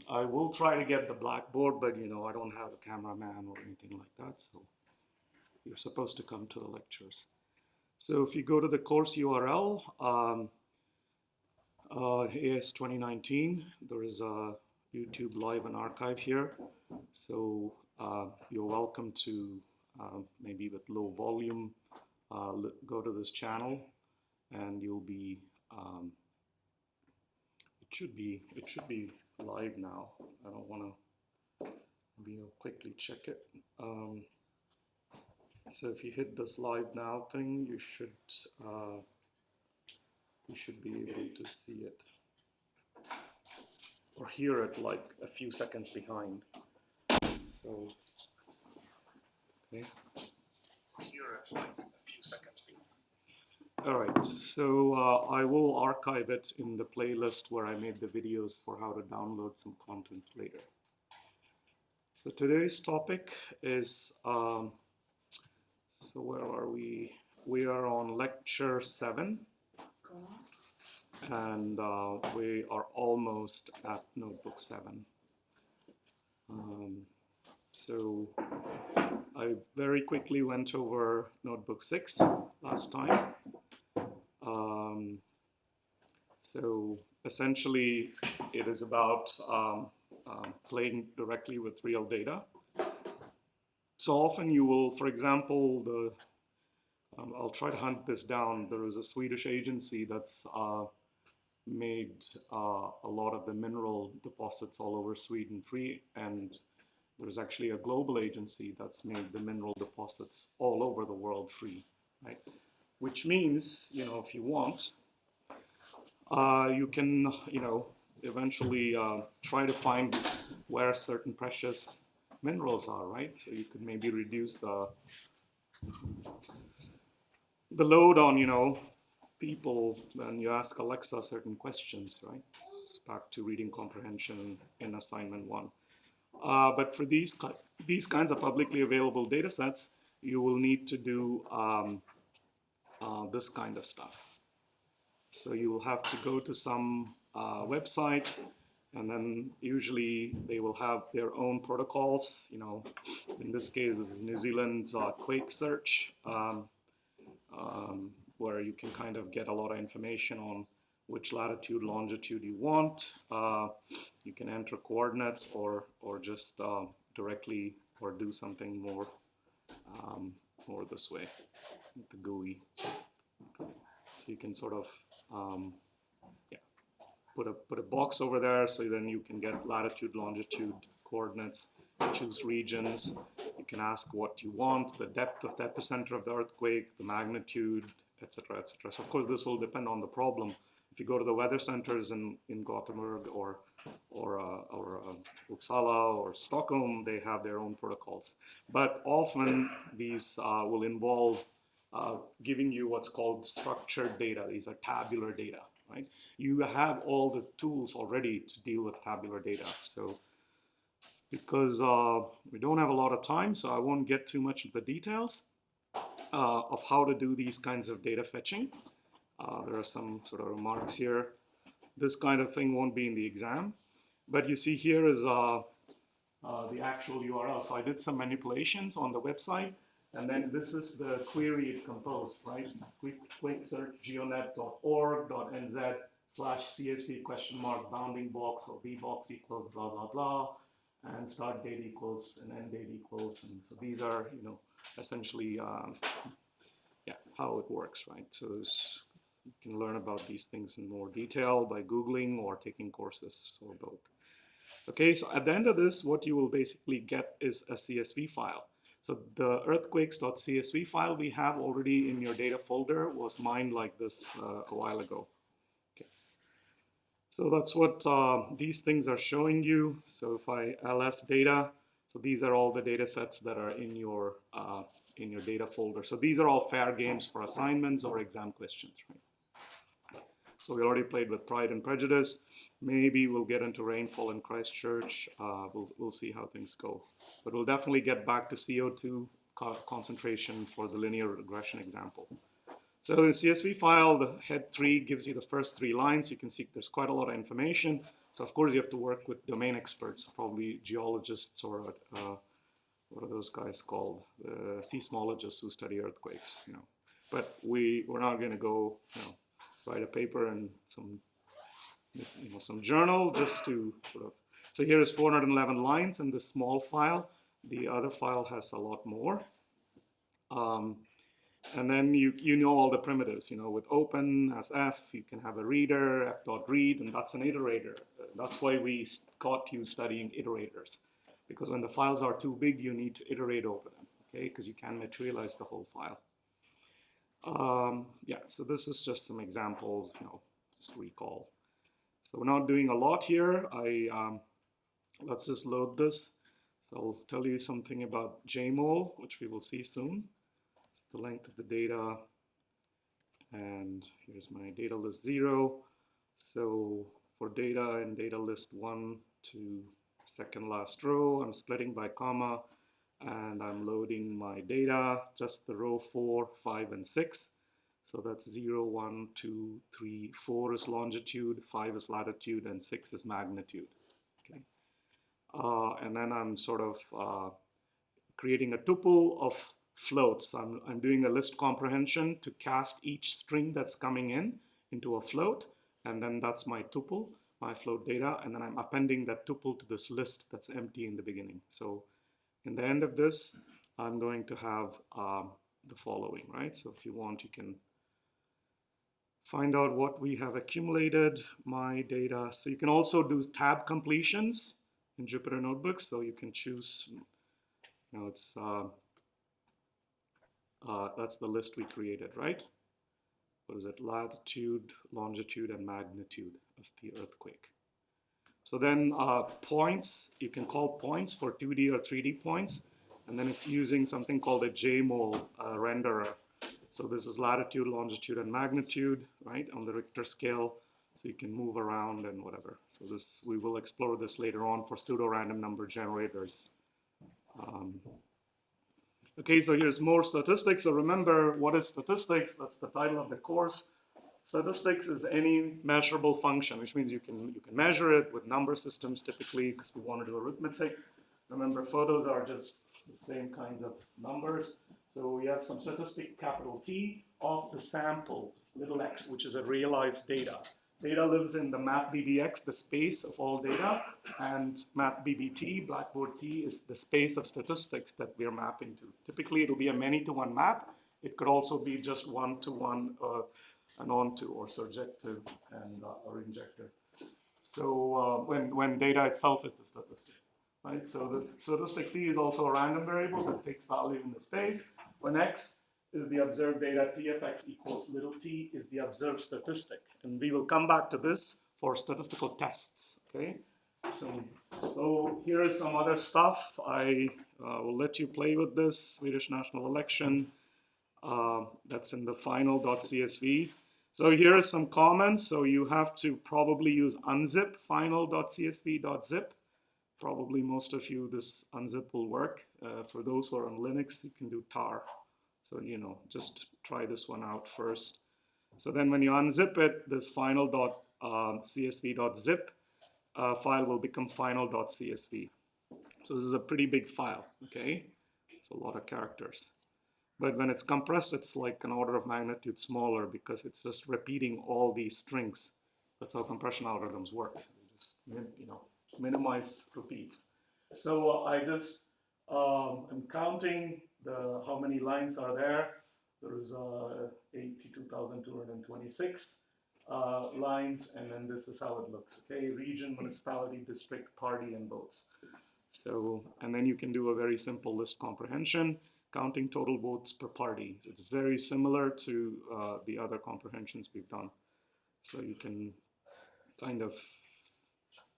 I will try to get the blackboard, but you know, I don't have a cameraman or anything like that, so you're supposed to come to the lectures. So if you go to the course URL, AS 2019, there is a YouTube live and archive here. So you're welcome to maybe with low volume go to this channel, and you'll be it should be live now. I don't want to. Maybe I'll quickly check it. So if you hit this live now thing, you should be able to see it or hear it like a few seconds behind. So okay, hear it like a few seconds behind. All right, so I will archive it in the playlist where I made the videos for how to download some content later. So today's topic is, so where are we? We are on lecture 7, and we are almost at notebook 7. So I very quickly went over notebook 6 last time. So essentially it is about playing directly with real data. So often you will, for example, I'll try to hunt this down. There is a Swedish agency that's made a lot of the mineral deposits all over Sweden free, and there's actually a global agency that's made the mineral deposits all over the world free, right? Which means, you know, if you want, you can, you know, eventually try to find where certain precious minerals are, right? So you could maybe reduce the load on, you know, people when you ask Alexa certain questions, right? Back to reading comprehension in assignment 1. But for these kinds of publicly available data sets, you will need to do this kind of stuff. So you will have to go to some website, and then usually they will have their own protocols. You know, in this case, this is New Zealand's quake search, where you can kind of get a lot of information on which latitude, longitude you want. You can enter coordinates or just directly or do something more this way with the GUI. So you can sort of put a box over there, so then you can get latitude, longitude, coordinates, choose regions. You can ask what you want, the depth of the epicenter of the earthquake, the magnitude, etc., etc. So of course this will depend on the problem. If you go to the weather centers in Gothenburg or Uppsala or Stockholm, they have their own protocols. But often these will involve giving you what's called structured data. These are tabular data, right? You have all the tools already to deal with tabular data. So because we don't have a lot of time, so I won't get too much into the details of how to do these kinds of data fetching. There are some sort of remarks here. This kind of thing won't be in the exam, but you see here is the actual URL. So I did some manipulations on the website, and then this is the query it composed, right? Quick search geonet.org.nz/CSV ? Bounding box or vbox equals blah blah blah, and start date equals and end date equals, and so these are, you know, essentially how it works, right? So you can learn about these things in more detail by Googling or taking courses or both. Okay, so at the end of this, what you will basically get is a CSV file. So the earthquakes.csv file we have already in your data folder was mined like this a while ago. Okay. So that's what these things are showing you. So if I ls data, so these are all the data sets that are in your data folder. So these are all fair games for assignments or exam questions, right? So we already played with Pride and Prejudice. Maybe we'll get into rainfall in Christchurch. We'll see how things go. But we'll definitely get back to CO2 concentration for the linear regression example. So the CSV file, the head 3 gives you the first 3 lines. You can see there's quite a lot of information. So of course you have to work with domain experts, probably geologists or what are those guys called? Seismologists who study earthquakes, you know. But we're not going to go, you know, write a paper in some, you know, some journal just to sort of. So here is 411 lines in this small file. The other file has a lot more. And then you know all the primitives, you know, with open as f, you can have a reader, f.read, and that's an iterator. That's why we got you studying iterators, because when the files are too big, you need to iterate over them, okay, because you can't materialize the whole file. Yeah, so this is just some examples, you know, just to recall. So we're not doing a lot here. Let's just load this. So I'll tell you something about JMOL, which we will see soon. The length of the data, and here's my data list 0. So for data in data list 1 to second last row, I'm splitting by comma, and I'm loading my data, just the row 4, 5, and 6. So that's 0, 1, 2, 3, 4 is longitude, 5 is latitude, and 6 is magnitude. Okay. And then I'm sort of creating a tuple of floats. I'm doing a list comprehension to cast each string that's coming in into a float, and then that's my tuple, my float data, and then I'm appending that tuple to this list that's empty in the beginning. So in the end of this, I'm going to have the following, right? So if you want, you can find out what we have accumulated, my data. So you can also do tab completions in Jupyter Notebooks, so you can choose, you know, it's that's the list we created, right? What is it? Latitude, longitude, and magnitude of the earthquake. So then points, you can call points for 2D or 3D points, and then it's using something called a JMOL renderer. So this is latitude, longitude, and magnitude, right, on the Richter scale. So you can move around and whatever. So this, we will explore this later on for pseudo-random number generators. Okay, so here's more statistics. So remember, what is statistics? That's the title of the course. Statistics is any measurable function, which means you can measure it with number systems typically, because we want to do arithmetic. Remember, photos are just the same kinds of numbers. So we have some statistic, capital T, of the sample, little x, which is a realized data. Data lives in the map_bbx, the space of all data, and map_bbt, Blackboard T, is the space of statistics that we're mapping to. Typically, it'll be a many-to-one map. It could also be just one-to-one, an onto, or surjective and or injective. So when data itself is the statistic, right? So the statistic T is also a random variable that takes value in the space. When x is the observed data, t of x equals little t is the observed statistic. And we will come back to this for statistical tests, okay? So here is some other stuff. I will let you play with this. Swedish national election, that's in the final.csv. So here is some comments. So you have to probably use unzip final.csv.zip. Probably most of you, this unzip will work. For those who are on Linux, you can do tar. So, you know, just try this one out first. So then when you unzip it, this final.csv.zip file will become final.csv. So this is a pretty big file, okay? It's a lot of characters. But when it's compressed, it's like an order of magnitude smaller because it's just repeating all these strings. That's how compression algorithms work. They just, you know, minimize repeats. So I just am counting how many lines are there. There is 82,226 lines, and then this is how it looks. Okay, region, municipality, district, party, and votes. So, and then you can do a very simple list comprehension, counting total votes per party. It's very similar to the other comprehensions we've done. So you can kind of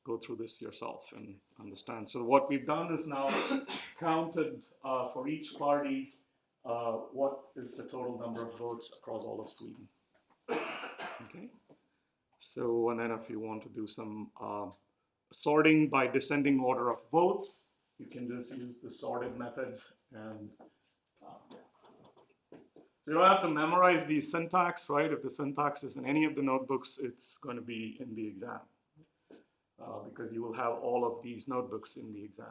go through this yourself and understand. So what we've done is now counted for each party what is the total number of votes across all of Sweden. Okay. So, and then if you want to do some sorting by descending order of votes, you can just use the sorted method. And so you don't have to memorize the syntax, right? If the syntax is in any of the notebooks, it's going to be in the exam. because you will have all of these notebooks in the exam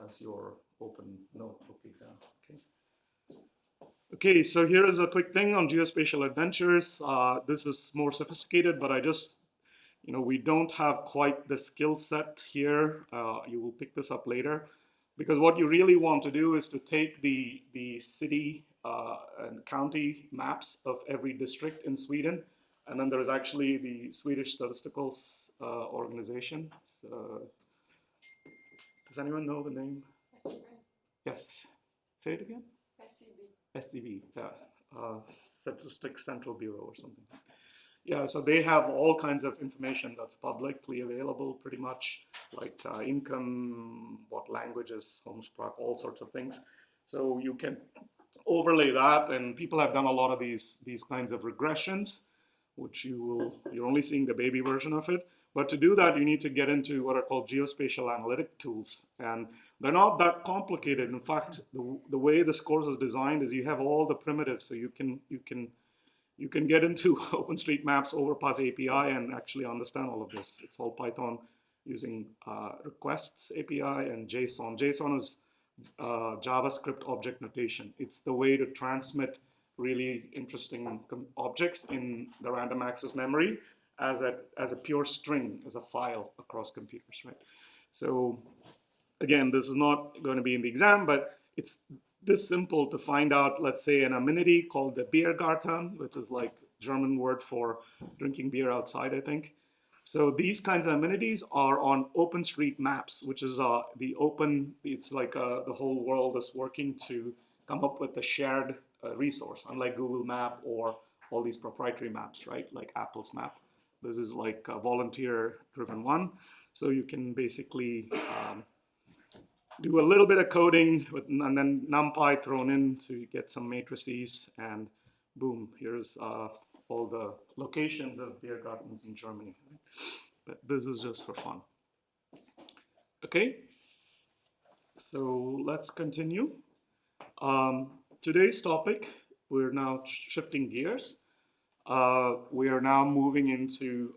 as your open notebook exam. Okay. Okay, so here is a quick thing on geospatial adventures. This is more sophisticated, but I just, we don't have quite the skill set here. You will pick this up later, because what you really want to do is to take the city and county maps of every district in Sweden, and then there's actually the Swedish Statistical Organization. Does anyone know the name? Yes. Say it again. SCB, yeah, Statistics Central Bureau or something. Yeah, so they have all kinds of information that's publicly available, pretty much, like income, what languages, homespråk, all sorts of things. So you can overlay that, and people have done a lot of these kinds of regressions, which you're only seeing the baby version of it. But to do that, you need to get into what are called geospatial analytic tools. And they're not that complicated. In fact, the way this course is designed is you have all the primitives, so you can get into OpenStreetMap's Overpass API and actually understand all of this. It's all Python using requests API and JSON. JSON is JavaScript object notation. It's the way to transmit really interesting objects in the random access memory as a pure string, as a file across computers, right? So again, this is not going to be in the exam, but it's this simple to find out, let's say, an amenity called the Biergarten, which is like German word for drinking beer outside, I think. So these kinds of amenities are on OpenStreetMaps, which is it's like the whole world is working to come up with a shared resource, unlike Google Map or all these proprietary maps, right? Like Apple's map. This is like a volunteer-driven one. So you can basically do a little bit of coding and then NumPy thrown in to get some matrices, and boom, here's all the locations of beer gardens in Germany. But this is just for fun. Okay, so let's continue. Today's topic, we're now shifting gears. We are now moving into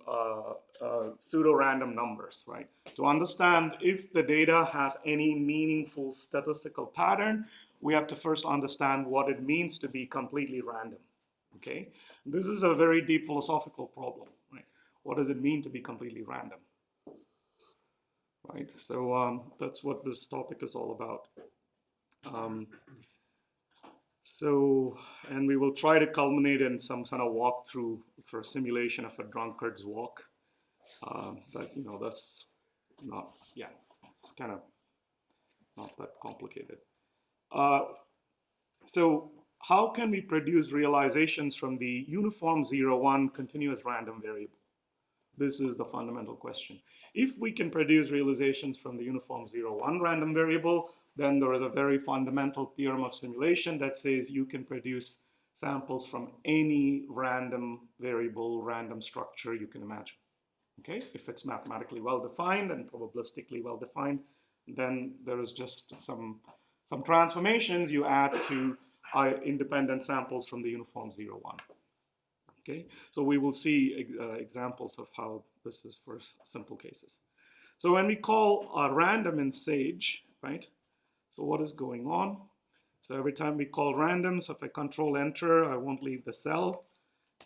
pseudo-random numbers, right? To understand if the data has any meaningful statistical pattern, we have to first understand what it means to be completely random, okay? This is a very deep philosophical problem, right? What does it mean to be completely random, right? So that's what this topic is all about. And we will try to culminate in some kind of walkthrough for a simulation of a drunkard's walk. But that's not, yeah, it's kind of not that complicated. So how can we produce realizations from the uniform 0-1 continuous random variable? This is the fundamental question. If we can produce realizations from the uniform 0-1 random variable, then there is a very fundamental theorem of simulation that says you can produce samples from any random variable, random structure you can imagine. Okay, if it's mathematically well-defined and probabilistically well-defined, then there is just some transformations you add to independent samples from the uniform 0-1. Okay, so we will see examples of how this is for simple cases. So when we call random in Sage, right? So what is going on? So every time we call random, so if I control enter, I won't leave the cell,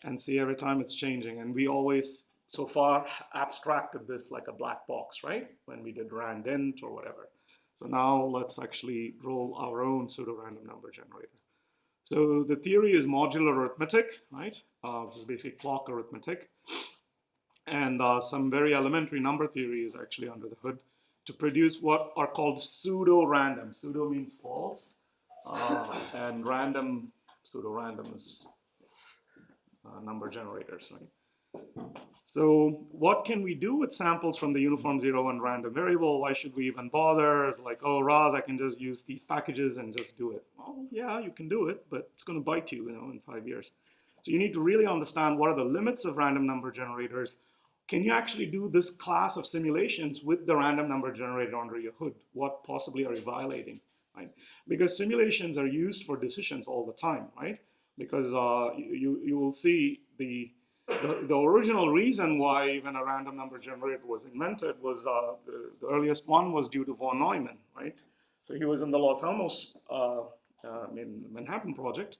and see every time it's changing. And we always, so far, abstracted this like a black box, right? When we did randint or whatever. So now let's actually roll our own pseudo-random number generator. So the theory is modular arithmetic, right? Which is basically clock arithmetic. And some very elementary number theory is actually under the hood to produce what are called pseudo-random. Pseudo means false, and random, pseudo-random is number generators, right? So what can we do with samples from the uniform 0-1 random variable? Why should we even bother? It's like, oh, Raz, I can just use these packages and just do it. Well, yeah, you can do it, but it's going to bite you, in 5 years. So you need to really understand what are the limits of random number generators. Can you actually do this class of simulations with the random number generator under your hood? What possibly are you violating, right? Because simulations are used for decisions all the time, right? Because you will see the original reason why even a random number generator was invented was the earliest one was due to von Neumann, right? So he was in the Los Alamos in Manhattan project,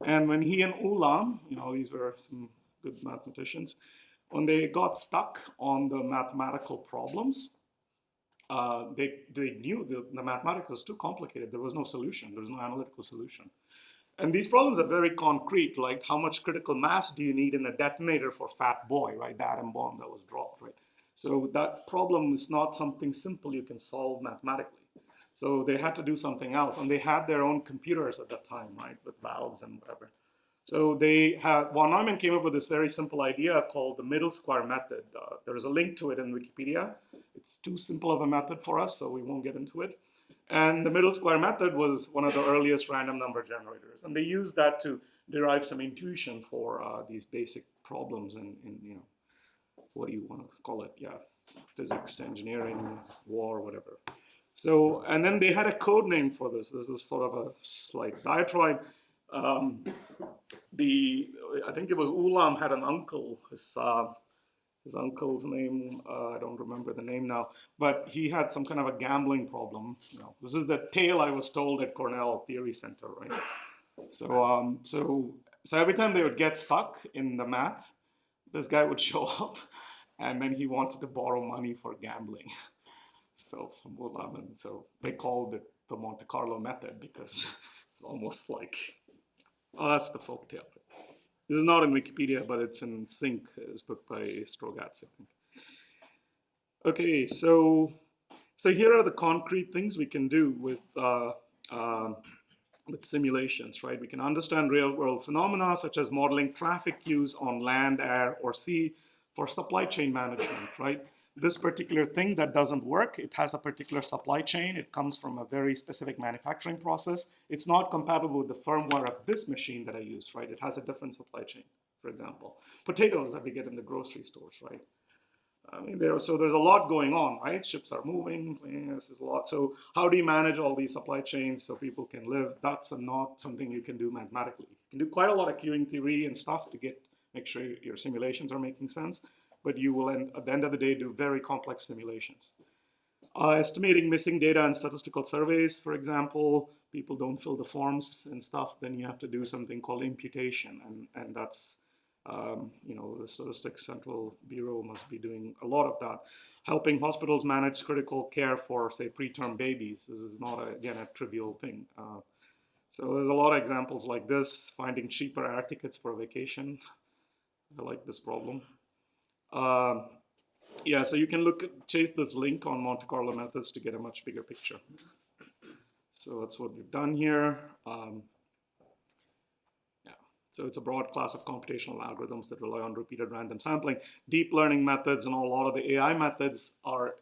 and when he and Ulam, these were some good mathematicians, when they got stuck on the mathematical problems, they knew the mathematics was too complicated. There was no solution. There was no analytical solution. And these problems are very concrete, like how much critical mass do you need in a detonator for Fat Boy, right? The atom bomb that was dropped, right? So that problem is not something simple you can solve mathematically. So they had to do something else. And they had their own computers at that time, right? With valves and whatever. So von Neumann came up with this very simple idea called the middle square method. There is a link to it in Wikipedia. It's too simple of a method for us, so we won't get into it. And the middle square method was one of the earliest random number generators. And they used that to derive some intuition for these basic problems in what do you want to call it? Yeah, physics, engineering, war, whatever. So, and then they had a code name for this. This is sort of a slight diatribe. I think it was Ulam had an uncle. His uncle's name, I don't remember the name now, but he had some kind of a gambling problem. This is the tale I was told at Cornell Theory Center, right? So every time they would get stuck in the math, this guy would show up, and then he wanted to borrow money for gambling. So from Ulam, and so they called it the Monte Carlo method because it's almost like, oh, that's the folktale. This is not in Wikipedia, but it's in Sync. It's book by Strogatz, I think. Okay, so here are the concrete things we can do with simulations, right? We can understand real-world phenomena such as modeling traffic queues on land, air, or sea for supply chain management, right? This particular thing that doesn't work, it has a particular supply chain. It comes from a very specific manufacturing process. It's not compatible with the firmware of this machine that I used, right? It has a different supply chain, for example. Potatoes that we get in the grocery stores, right? I mean, so there's a lot going on, right? Ships are moving, there's a lot. So how do you manage all these supply chains so people can live? That's not something you can do mathematically. You can do quite a lot of queuing theory and stuff to make sure your simulations are making sense, but you will, at the end of the day, do very complex simulations. Estimating missing data in statistical surveys, for example, people don't fill the forms and stuff, then you have to do something called imputation, and that's, the Statistics Central Bureau must be doing a lot of that. Helping hospitals manage critical care for, say, preterm babies. This is not, again, a trivial thing. So there's a lot of examples like this, finding cheaper air tickets for vacation. I like this problem. Yeah, so you can chase this link on Monte Carlo methods to get a much bigger picture. So that's what we've done here. So it's a broad class of computational algorithms that rely on repeated random sampling. Deep learning methods and a lot of the AI methods are,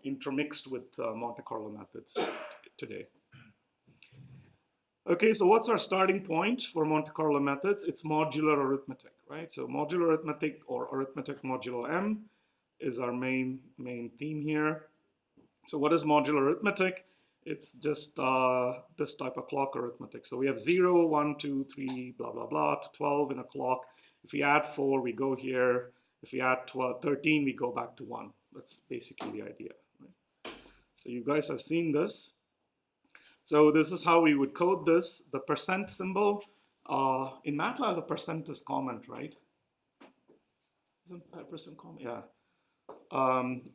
intermixed with Monte Carlo methods today. Okay, so what's our starting point for Monte Carlo methods? It's modular arithmetic, right? So modular arithmetic, or arithmetic modulo M, is our main theme here. So what is modular arithmetic? It's just this type of clock arithmetic. So we have 0, 1, 2, 3, blah, blah, blah, to 12 in a clock. If we add 4, we go here. If we add 13, we go back to 1. That's basically the idea, right? So you guys have seen this. So this is how we would code this. The percent symbol, in MATLAB, the percent is comment, right? Isn't percent comment? Yeah.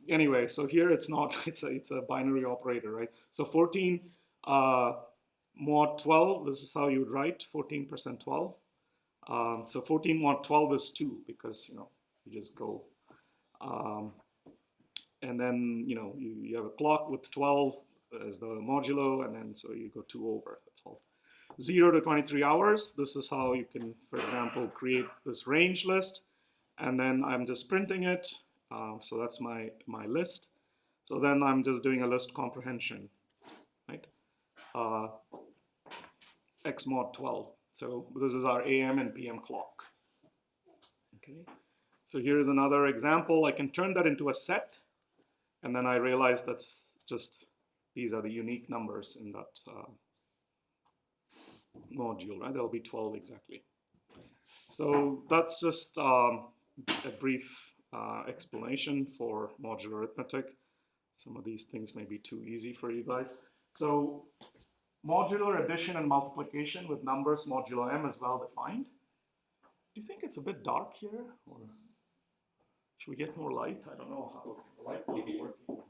Anyway, so here it's not, it's a binary operator, right? So 14 mod 12, this is how you would write 14% 12. So 14 mod 12 is 2 because, you just go. And then, you have a clock with 12 as the modulo, and then so you go 2 over, that's all. 0 to 23 hours, this is how you can, for example, create this range list, and then I'm just printing it. So that's my list. So then I'm just doing a list comprehension, right? X mod 12. So this is our AM and PM clock. Okay. So here's another example. I can turn that into a set, and then I realize that's just, these are the unique numbers in that module, right? There'll be 12 exactly. So that's just a brief explanation for modular arithmetic. Some of these things may be too easy for you guys. So modular addition and multiplication with numbers modulo m is well defined. Do you think it's a bit dark here? Or should we get more light? I don't know how the light will be working.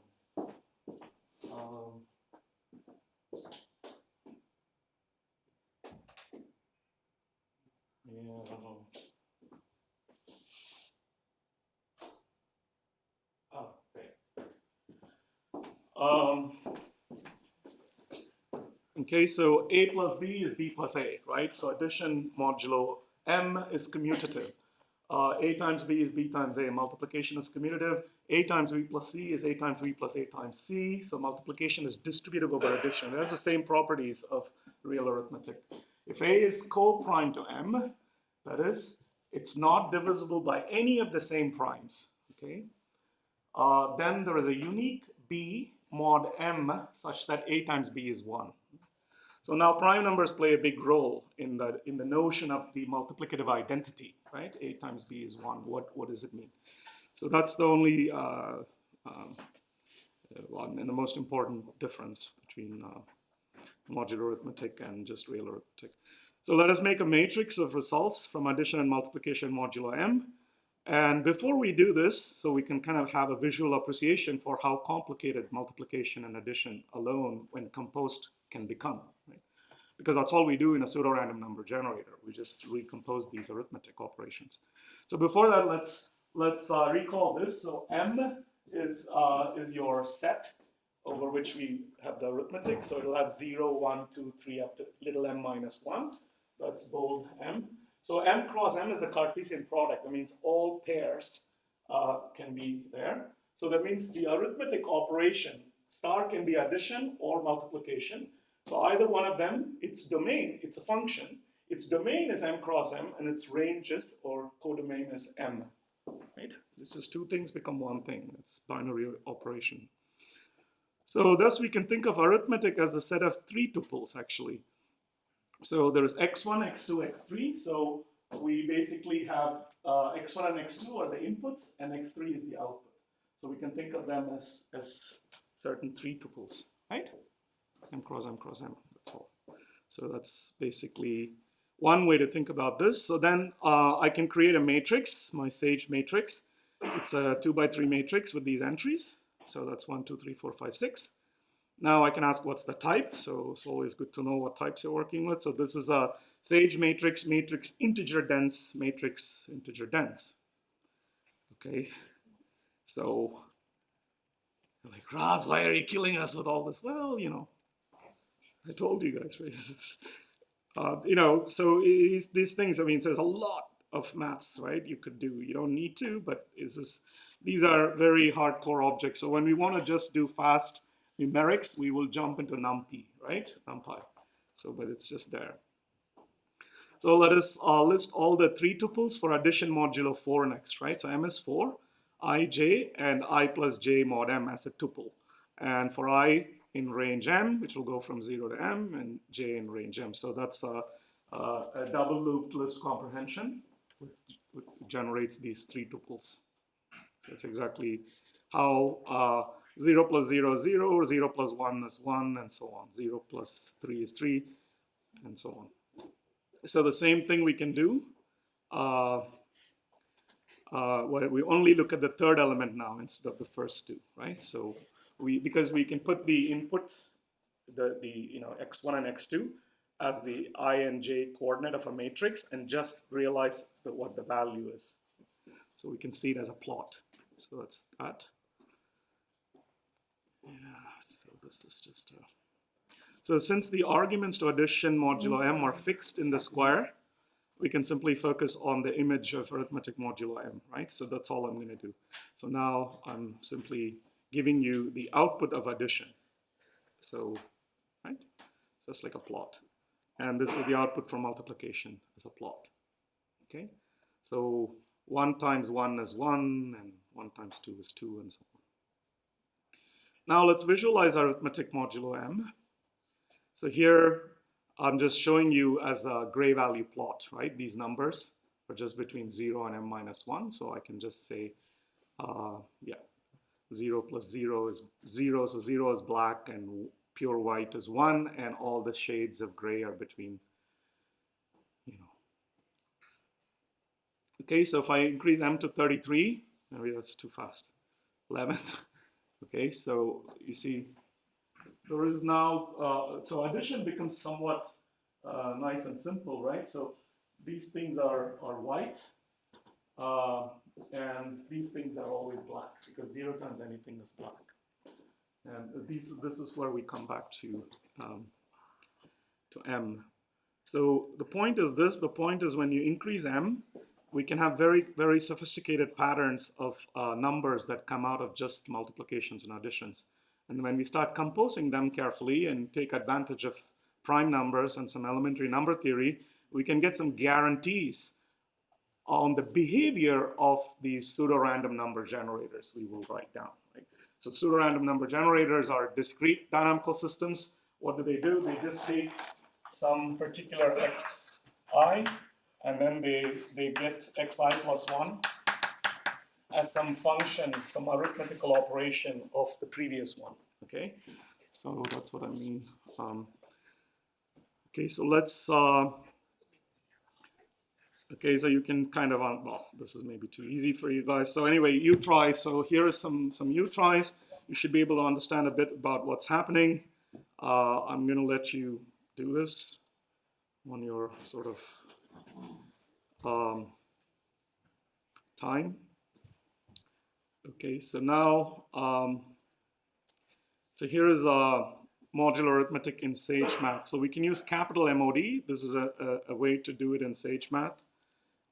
Yeah, I don't know. Oh, okay. Okay, so a plus b is b plus a, right? So addition modulo m is commutative. A times b is b times a. Multiplication is commutative. A times b plus c is a times b plus a times c. So multiplication is distributive over addition. It has the same properties of real arithmetic. If a is co-prime to m, that is, it's not divisible by any of the same primes, okay? Then there is a unique b mod m such that a times b is 1. So now prime numbers play a big role in the notion of the multiplicative identity, right? A times b is 1. What does it mean? So that's the only one and the most important difference between modular arithmetic and just real arithmetic. So let us make a matrix of results from addition and multiplication modulo m. And before we do this, so we can kind of have a visual appreciation for how complicated multiplication and addition alone, when composed, can become, right? Because that's all we do in a pseudo-random number generator. We just recompose these arithmetic operations. So before that, let's recall this. So M is your set over which we have the arithmetic. So it'll have 0, 1, 2, 3 up to little m minus 1. That's bold M. So M cross M is the Cartesian product. That means all pairs can be there. So that means the arithmetic operation, star can be addition or multiplication. So either one of them, its domain, it's a function. Its domain is M cross M, and its range is, or codomain is M, right? This is two things become one thing. It's binary operation. So thus we can think of arithmetic as a set of three tuples, actually. So there is x1, x2, x3. So we basically have x1 and x2 are the inputs, and x3 is the output. So we can think of them as certain three tuples, right? M cross M cross M, that's all. So that's basically one way to think about this. So then I can create a matrix, my Sage matrix. It's a 2 by 3 matrix with these entries. So that's 1, 2, 3, 4, 5, 6. Now I can ask what's the type. So it's always good to know what types you're working with. So this is a Sage matrix, matrix integer dense, matrix integer dense. Okay. So like, Raz, why are you killing us with all this? Well, you know, I told you guys, right? This is, you know, so these things, I mean, there's a lot of maths, right? You could do, you don't need to, but these are very hardcore objects. So when we want to just do fast numerics, we will jump into NumPy, right? NumPy. So, but it's just there. So let us list all the three tuples for addition modulo 4 next, right? So M is 4, I, J, and I plus J mod M as a tuple. And for I in range M, which will go from 0 to M, and J in range M. So that's a double loop list comprehension, which generates these three tuples. So it's exactly how 0 plus 0 is 0, 0 plus 1 is 1, and so on. 0 plus 3 is 3, and so on. So the same thing we can do. We only look at the third element now instead of the first two, right? So because we can put the input, the you know, x1 and x2 as the I and j coordinate of a matrix and just realize what the value is. So we can see it as a plot. So that's that. Yeah, so this is just a... So since the arguments to addition modulo M are fixed in the square, we can simply focus on the image of arithmetic modulo M, right? So that's all I'm going to do. So now I'm simply giving you the output of addition. So, right? So it's like a plot. And this is the output for multiplication as a plot. Okay? So 1 times 1 is 1, and 1 times 2 is 2, and so on. Now let's visualize arithmetic modulo M. So here I'm just showing you as a gray value plot, right? These numbers are just between 0 and m minus 1. So I can just say, yeah, 0 plus 0 is 0. So 0 is black and pure white is 1. And all the shades of gray are between, you know. Okay, so if I increase m to 33, maybe that's too fast. 11. Okay, so you see, there is now, so addition becomes somewhat nice and simple, right? So these things are white, and these things are always black, because 0 times anything is black. And this is where we come back to m. So the point is this, the point is when you increase m, we can have very, very sophisticated patterns of numbers that come out of just multiplications and additions. And when we start composing them carefully and take advantage of prime numbers and some elementary number theory, we can get some guarantees on the behavior of these pseudo-random number generators we will write down. Right? So pseudo-random number generators are discrete dynamical systems. What do? They just take some particular xi, and then they get xi plus 1 as some function, some arithmetical operation of the previous one, okay? So that's what I mean. Okay, so let's, okay, so you can kind of, well, this is maybe too easy for you guys. So anyway, u-tries, so here are some u-tries. You should be able to understand a bit about what's happening. I'm gonna let you do this on your sort of time. Okay, so now, so here is a modular arithmetic in Sage Math. So we can use capital MOD. This is a way to do it in Sage Math.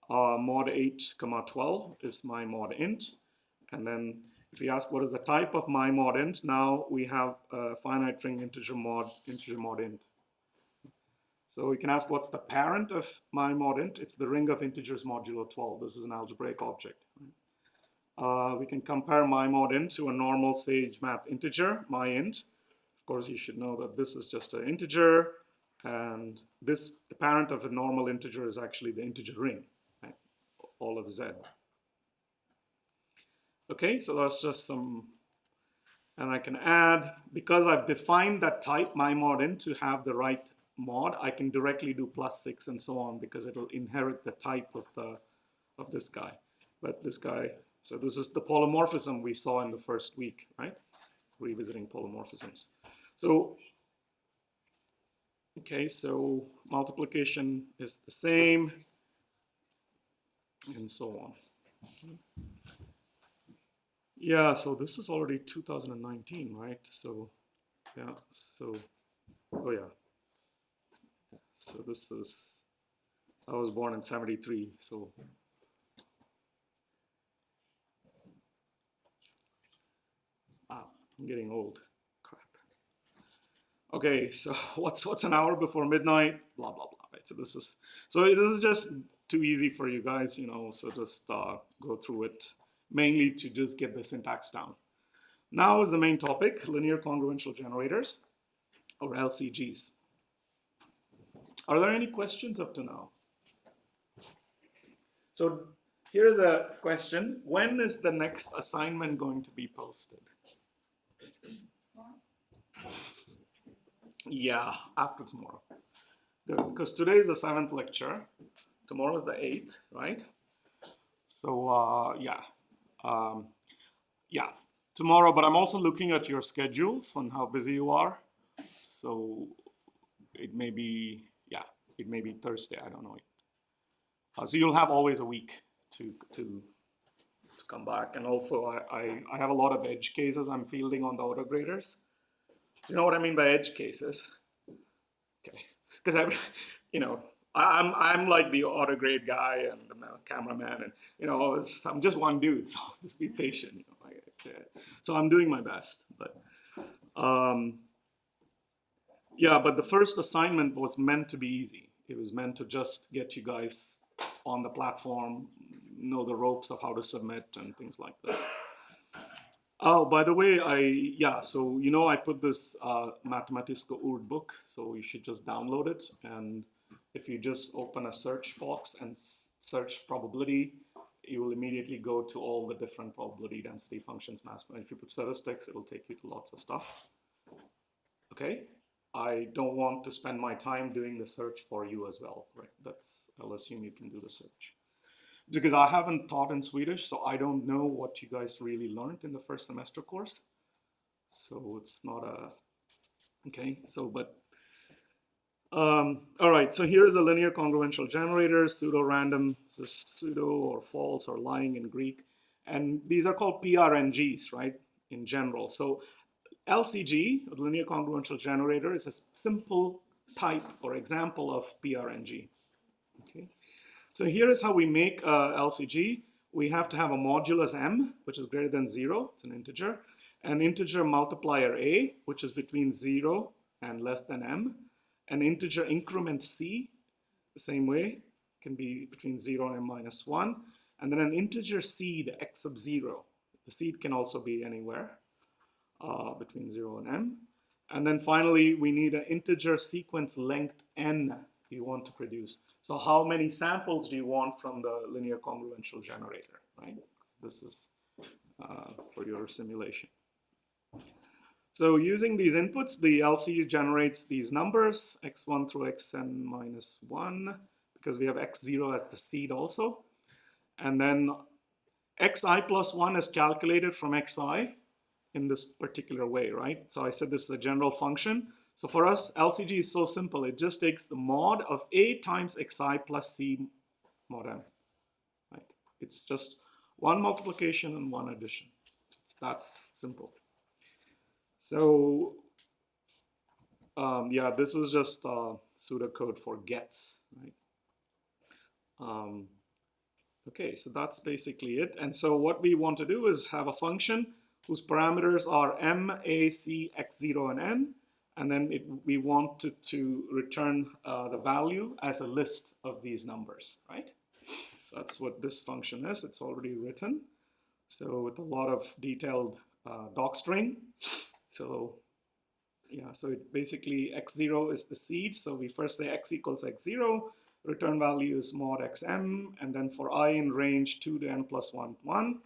Mod 8, 12 is my mod int. And then if we ask what is the type of my mod int, now we have a finite ring integer mod int. So we can ask what's the parent of my mod int. It's the ring of integers modulo 12. This is an algebraic object. We can compare my mod int to a normal Sage Math integer, my int. Of course, you should know that this is just an integer, and this, the parent of a normal integer is actually the integer ring, right? All of z. Okay, so that's just some, and I can add, because I've defined that type, my mod int, to have the right mod, I can directly do +6 and so on, because it'll inherit the type of this guy. But this guy, so this is the polymorphism we saw in the first week, right? Revisiting polymorphisms. So, okay, so multiplication is the same, and so on. Yeah, so this is already 2019, right? So, yeah, so, oh yeah. So this is, I was born in 73, so. Wow, I'm getting old. Crap. Okay, so what's an hour before midnight? Blah blah blah. Right. So this is just too easy for you guys, you know. So just go through it, mainly to just get the syntax down. Now is the main topic: linear congruential generators, or LCGs. Are there any questions up to now? So here's a question: when is the next assignment going to be posted? Yeah, after tomorrow. Good, because today is the 7th lecture. Tomorrow is the 8th, right? So yeah, yeah, tomorrow. But I'm also looking at your schedules on how busy you are. So it may be, yeah, it may be Thursday. I don't know yet. So you'll have always a week to come back. And also, I have a lot of edge cases I'm fielding on the autograders. You know what I mean by edge cases? Okay, because you know, I'm like the autograde guy and the cameraman, and you know, I'm just one dude, so just be patient. You know, so I'm doing my best, but yeah. But the first assignment was meant to be easy. It was meant to just get you guys on the platform, know the ropes of how to submit and things like this. Oh, by the way, yeah, so you know I put this Mathematiska Urd book, so you should just download it, and if you just open a search box and search probability, you will immediately go to all the different probability density functions. And if you put statistics, it'll take you to lots of stuff. Okay, I don't want to spend my time doing the search for you as well, right? I'll assume you can do the search. Because I haven't taught in Swedish, so I don't know what you guys really learned in the first semester course. So it's not a, okay, so, but, all right, so here's a linear congruential generator, pseudo-random, just pseudo or false or lying in Greek. And these are called PRNGs, right, in general. So LCG, a linear congruential generator, is a simple type or example of PRNG. Okay, so here is how we make LCG. We have to have a modulus m, which is greater than 0, it's an integer, an integer multiplier a, which is between 0 and less than m, an integer increment c, the same way, can be between 0 and m minus 1, and then an integer seed x sub 0. The seed can also be anywhere between 0 and m. And then finally, we need an integer sequence length n you want to produce. So how many samples do you want from the linear congruential generator, right? This is for your simulation. So using these inputs, the LCG generates these numbers, x1 through xn minus 1, because we have x0 as the seed also. And then xi plus 1 is calculated from xi in this particular way, right? So I said this is a general function. So for us, LCG is so simple. It just takes the mod of a times xi plus c mod m, right? It's just one multiplication and one addition. It's that simple. So yeah, this is just pseudocode for gets, right? Okay, so that's basically it. And so what we want to do is have a function whose parameters are m, a, c, x0, and n. And then we want to return the value as a list of these numbers, right? So that's what this function is. It's already written. So with a lot of detailed docstring. So yeah, so it basically x0 is the seed. So we first say x equals x0, return value is mod xm, and then for I in range 2 to n plus 1, 1,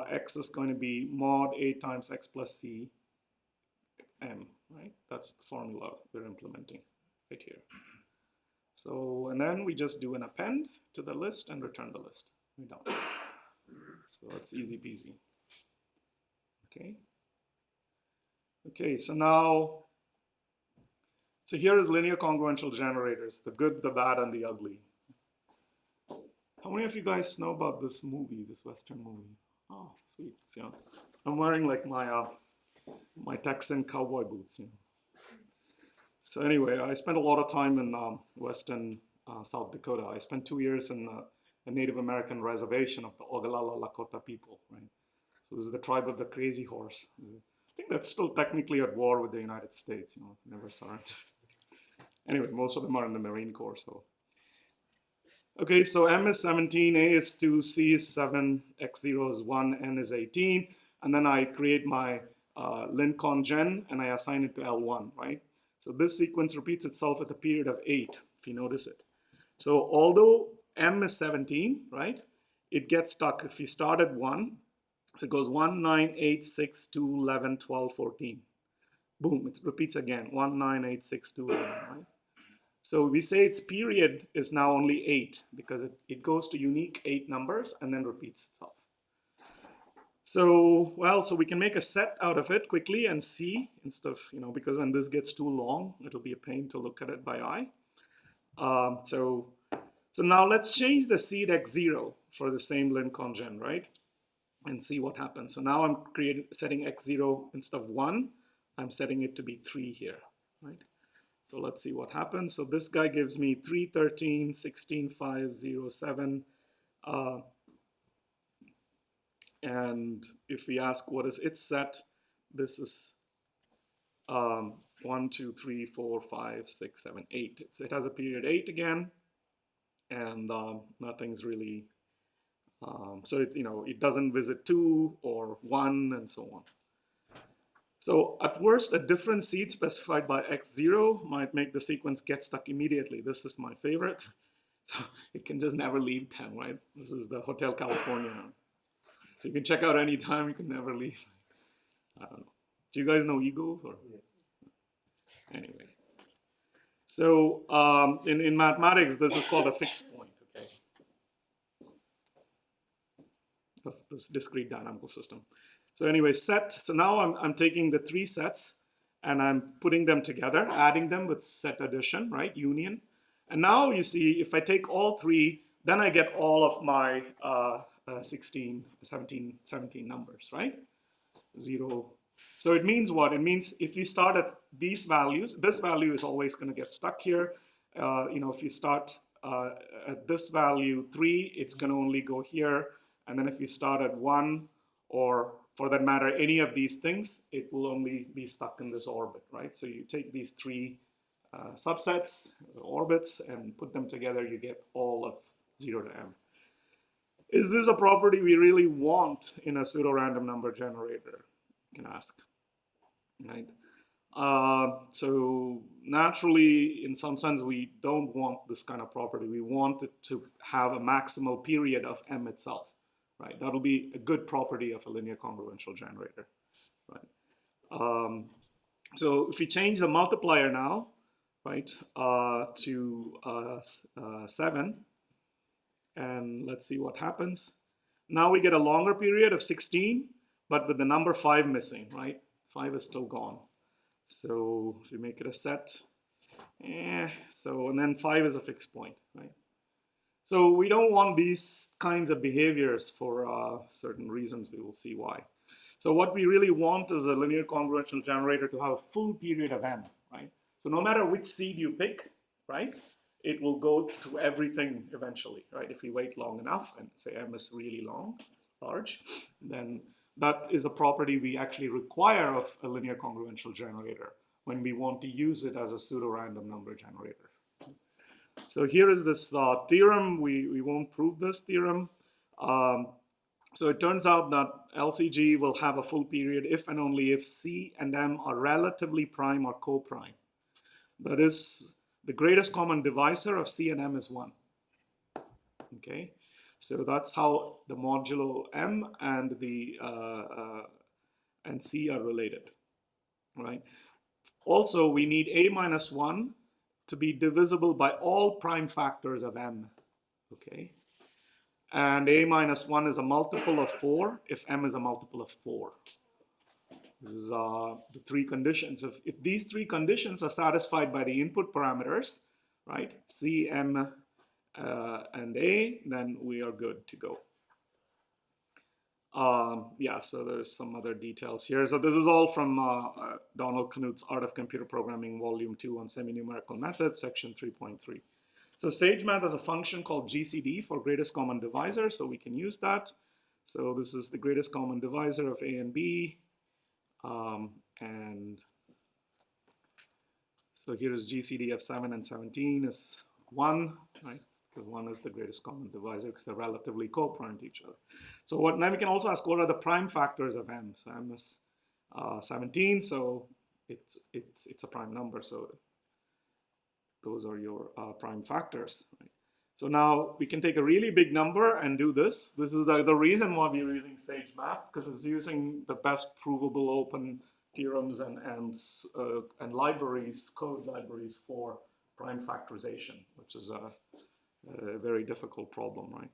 x is going to be mod a times x plus c m, right? That's the formula we're implementing right here. So, and then we just do an append to the list and return the list. We're done. So it's easy peasy. Okay. Okay, so now, so here is linear congruential generators, the good, the bad, and the ugly. How many of you guys know about this movie, this Western movie? Oh, sweet. So, I'm wearing like my Texan cowboy boots. You know. So anyway, I spent a lot of time in western South Dakota. I spent 2 years in the Native American reservation of the Oglala Lakota people, right? So this is the tribe of the crazy horse. I think that's still technically at war with the United States, you know, never surrendered. Anyway, most of them are in the Marine Corps, so. Okay, so M is 17, A is 2, C is 7, X0 is 1, N is 18, and then I create my lincon gen and I assign it to L1, right? So this sequence repeats itself at a period of 8, if you notice it. So although M is 17, right, it gets stuck. If you start at 1, so it goes 1, 9, 8, 6, 2, 11, 12, 14. Boom, it repeats again, 1, 9, 8, 6, 2, 11, right? So we say its period is now only 8 because it goes to unique 8 numbers and then repeats itself. So, well, so we can make a set out of it quickly and see instead of, you know, because when this gets too long, it'll be a pain to look at it by eye. So now let's change the seed x0 for the same lincon gen, right? And see what happens. So now I'm setting x0 instead of 1, I'm setting it to be 3 here, right? So let's see what happens. So this guy gives me 3, 13, 16, 5, 0, 7. And if we ask what is its set, this is 1, 2, 3, 4, 5, 6, 7, 8. It has a period 8 again, and nothing's really, so it, you know, it doesn't visit 2 or 1 and so on. So at worst, a different seed specified by x0 might make the sequence get stuck immediately. This is my favorite. So it can just never leave 10, right? This is the Hotel California. So you can check out anytime, you can never leave. I don't know. Do you guys know eagles? Or anyway. So in mathematics, this is called a fixed point, okay, of this discrete dynamical system. So anyway, set. So now I'm taking the three sets and I'm putting them together, adding them with set addition, right, union. And now you see, if I take all three, then I get all of my 17 numbers, right? 0. So it means what? It means if you start at these values, this value is always going to get stuck here. If you start at this value 3, it's going to only go here. And then if you start at 1, or for that matter, any of these things, it will only be stuck in this orbit, right? So you take these three subsets, orbits, and put them together, you get all of 0 to m. Is this a property we really want in a pseudo-random number generator? You can ask, right? So naturally, in some sense, we don't want this kind of property. We want it to have a maximal period of m itself, right? That'll be a good property of a linear congruential generator, right? So if we change the multiplier now, right, to 7, and let's see what happens. Now we get a longer period of 16, but with the number 5 missing, right? 5 is still gone. So if we make it a set, and then 5 is a fixed point, right? So we don't want these kinds of behaviors for certain reasons. We will see why. So what we really want is a linear congruential generator to have a full period of m, right? So no matter which seed you pick, right, it will go to everything eventually, right? If we wait long enough and say m is really large, then that is a property we actually require of a linear congruential generator when we want to use it as a pseudo-random number generator. So here is this theorem. We won't prove this theorem. So it turns out that LCG will have a full period if and only if C and M are relatively prime or co-prime. That is, the greatest common divisor of C and M is 1. Okay, so that's how the modulo M and and C are related, right? Also, we need A minus 1 to be divisible by all prime factors of M, okay? And A minus 1 is a multiple of 4 if M is a multiple of 4. This is the three conditions. If these three conditions are satisfied by the input parameters, right, C, M, and A, then we are good to go. Yeah, so there's some other details here. So this is all from Donald Knuth's Art of Computer Programming, Volume 2 on Semi-Numerical Methods, Section 3.3. So SageMath has a function called GCD for greatest common divisor, so we can use that. So this is the greatest common divisor of A and B. And so here is GCD of 7 and 17 is 1, right? Because 1 is the greatest common divisor because they're relatively co-prime to each other. So now we can also ask what are the prime factors of M. So M is 17, so it's a prime number. So those are your prime factors. Right? So now we can take a really big number and do this. This is the reason why we're using SageMath, because it's using the best provable open theorems and libraries, code libraries for prime factorization, which is a very difficult problem, right?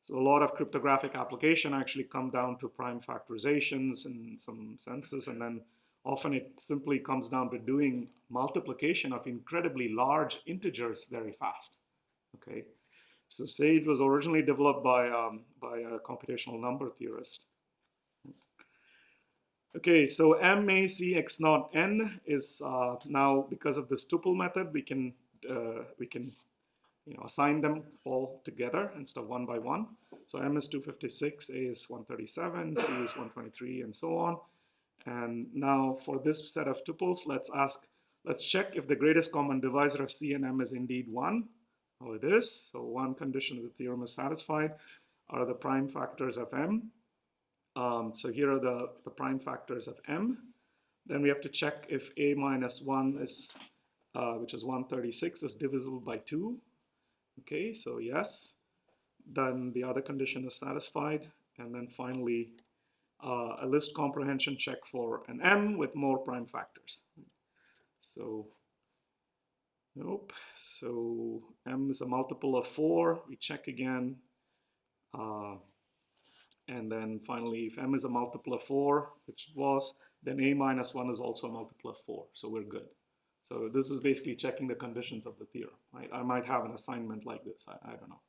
So a lot of cryptographic application actually come down to prime factorizations in some senses, and then often it simply comes down to doing multiplication of incredibly large integers very fast, okay? So Sage was originally developed by a computational number theorist. Okay, so MACX0N is now, because of this tuple method, we can assign them all together instead of one by one. So M is 256, A is 137, C is 123, and so on. And now for this set of tuples, let's check if the greatest common divisor of C and M is indeed 1. Oh, it is. So one condition of the theorem is satisfied. Are the prime factors of M. So here are the prime factors of M. Then we have to check if A minus 1 is, which is 136, is divisible by 2. Okay, so yes. Then the other condition is satisfied. And then finally, a list comprehension check for an M with more prime factors. So, nope. So M is a multiple of 4. We check again. And then finally, if M is a multiple of 4, which it was, then A minus 1 is also a multiple of 4. So we're good. So this is basically checking the conditions of the theorem, right? I might have an assignment like this. I don't know.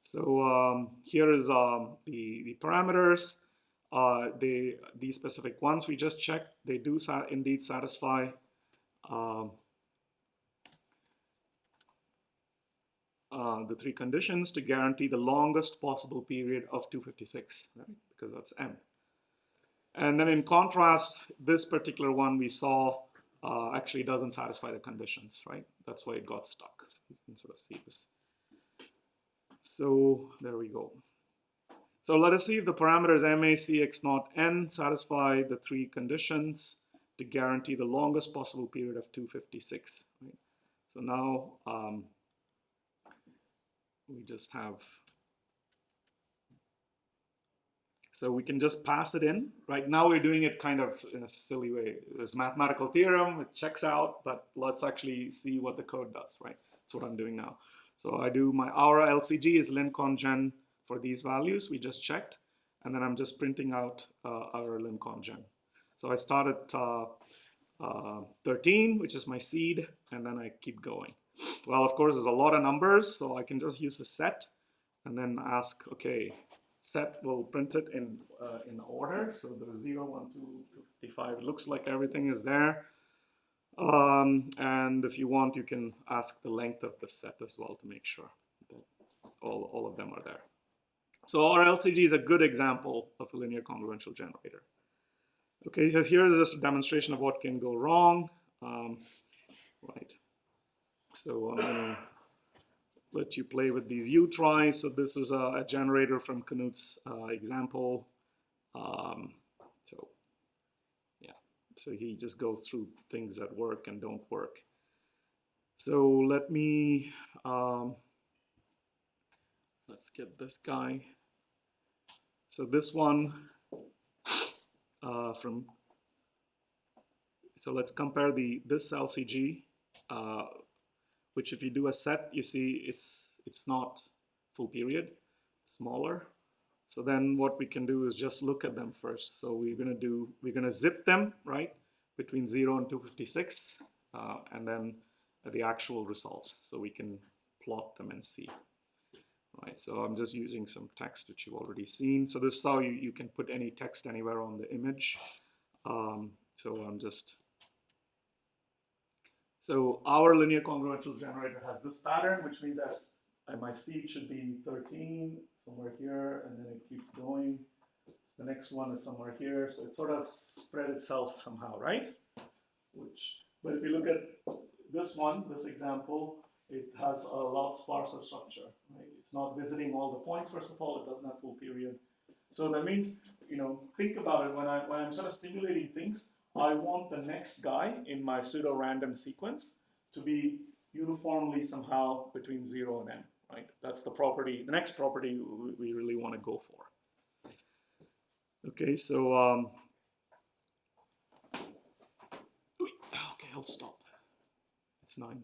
So here is the parameters. These specific ones we just checked, they do indeed satisfy the 3 conditions to guarantee the longest possible period of 256, right? Because that's M. And then in contrast, this particular one we saw actually doesn't satisfy the conditions, right? That's why it got stuck. So you can sort of see this. So there we go. So let us see if the parameters MA, CX naught, N satisfy the 3 conditions to guarantee the longest possible period of 256. Right? So now we just have, so we can just pass it in. Right now we're doing it kind of in a silly way. There's mathematical theorem, it checks out, but let's actually see what the code does, right? That's what I'm doing now. So I do our LCG is lincongen for these values we just checked, and then I'm just printing out our lincongen. So I start at 13, which is my seed, and then I keep going. Well, of course, there's a lot of numbers, so I can just use a set and then ask, okay, set will print it in order. So there's 0, 1, 2, 55. It looks like everything is there. And if you want, you can ask the length of the set as well to make sure that all of them are there. So our LCG is a good example of a linear congruential generator. Okay, so here's just a demonstration of what can go wrong. Right. So I'm going to let you play with these U-tries. So this is a generator from Knut's example. So yeah, so he just goes through things that work and don't work. So let me, let's get this guy. So this one so let's compare this LCG, which if you do a set, you see it's not full period, it's smaller. So then what we can do is just look at them first. So we're gonna zip them, right, between 0 and 256, and then the actual results. So we can plot them and see. Right, so I'm just using some text which you've already seen. So this is how you can put any text anywhere on the image. So I'm just, so our linear congruential generator has this pattern, which means that my seed should be 13, somewhere here, and then it keeps going. So the next one is somewhere here, so it sort of spread itself somehow, right? But if you look at this one, this example, it has a lot sparser structure, right? It's not visiting all the points, first of all, it doesn't have full period. So that means, think about it, when I'm sort of simulating things, I want the next guy in my pseudo-random sequence to be uniformly somehow between 0 and n, right? That's the property, the next property we really want to go for. Okay, so, okay, I'll stop. It's 9.